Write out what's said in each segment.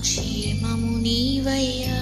క్షేమము నీవయ్యా.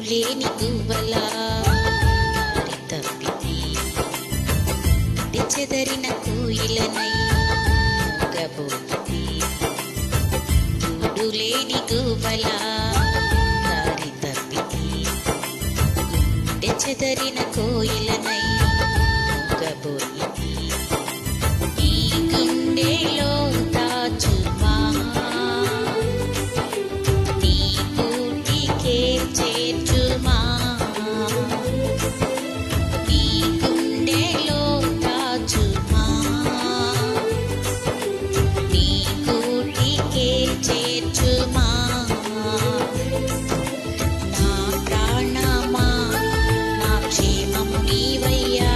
లేని గువ్వలా తప్పితి చెదరిన కోయిలనై మూగబోయితి. గూడు లేని గువ్వలా దారి తప్పితి చెదరిన కోయిలనై మూగబోయితి. ఈ గుండెలో దాచుమా నీ కూటికే చేర్చుమా. నీ గుండెలో దాచుమా నీ కూటికే చేర్చుమా. నా ప్రాణమా నా క్షేమము నీవయ్యా.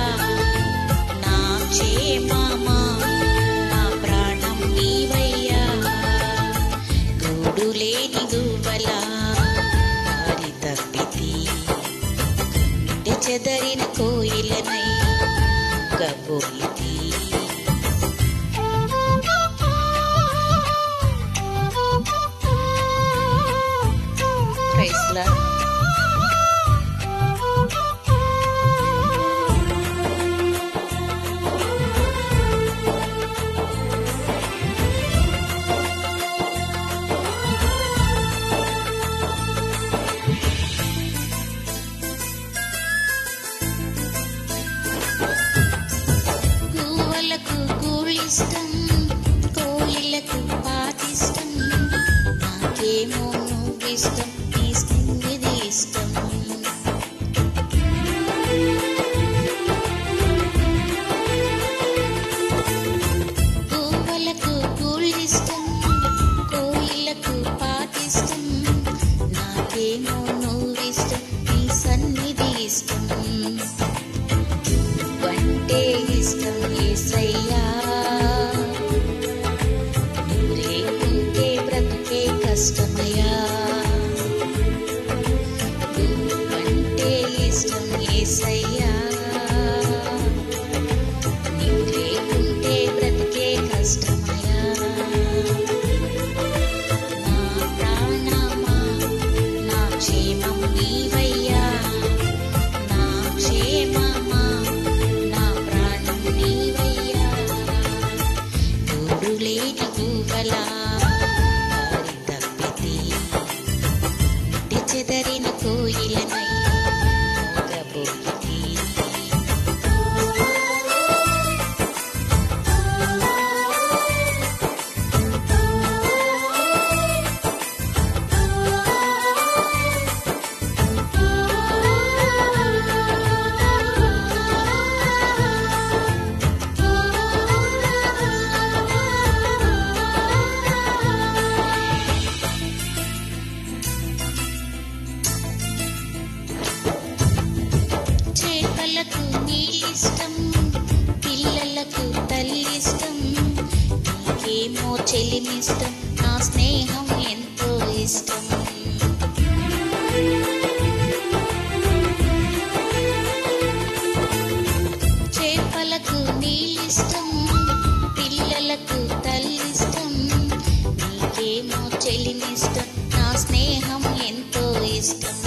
నా క్షేమమా నా ప్రాణం నీవయ్యా. గూడు లేని గువ్వలా దారి తప్పితి చెదరిన కోయిలనై మూగబోయితి. Praise lord. గువ్వలకు గూళ్ళిష్టం, కోయిలకు పాటిష్టం. నాకేమో నువ్విష్టం, నీ స్నేహితుడి ఇష్టం. గువ్వలకు గూళ్ళిష్టం, కోయిలకు పాటిష్టం. నాకేమో నువ్విష్టం, నీ సన్నిధి ఇష్టం. నువ్వంటే ఇష్టం యేసయ్యా. నువ్వు లేకుంటే బ్రతుకే కష్టమయ్యా. నువ్వంటే ఇష్టం యేసయ్యా. నువ్వు లేకుంటే బ్రతుకే కష్టమయ్యా. నా ప్రాణమా నా క్షేమము నీవయ్యా. నా క్షేమమా నా ప్రాణం నీవయ్యా. గూడు లేని గువ్వలా దారి తప్పితి చెదరిన కోయిలనై మూగబోయితి. చేపలకు నీళ్ళిష్టం, పిల్లలకు తల్లిష్టం. నీకేమో చెలిమిష్టం, నా స్నేహం ఎంతో ఇష్టం. చేపలకు నీళ్ళిష్టం, పిల్లలకు తల్లిష్టం. నీకేమో చెలిమిష్టం, నా స్నేహం ఎంతో ఇష్టం.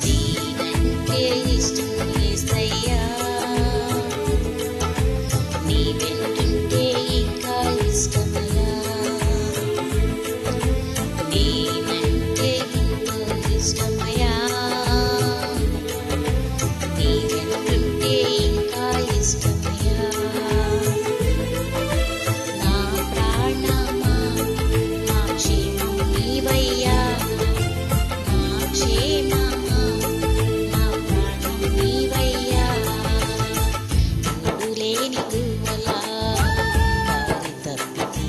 నీవంటే ఇష్టం యేసయ్యా. నీ వెంటుంటే ఇంకా ఇష్టమయ్యా. నీవంటే ఎంతో ఇష్టమయ్యా. నీ వెంటుంటే ఇంకా ఇష్టమయ్యా. నా ప్రాణమా నా క్షేమము నీవయ్యా. నా క్షేమమా నా ప్రాణం నీవయ్యా. గూడు లేని గువ్వలా దారి తప్పితి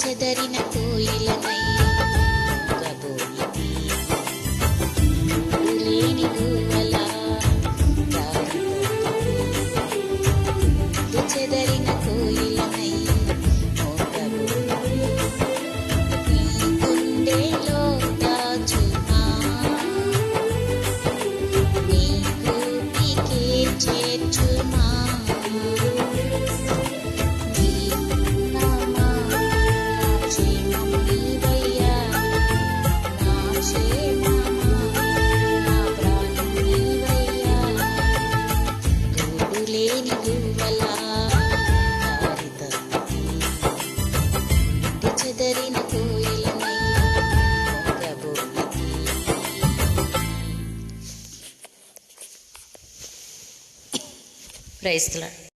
చెదరిన కోయిలనై క్రైస్తలాడు.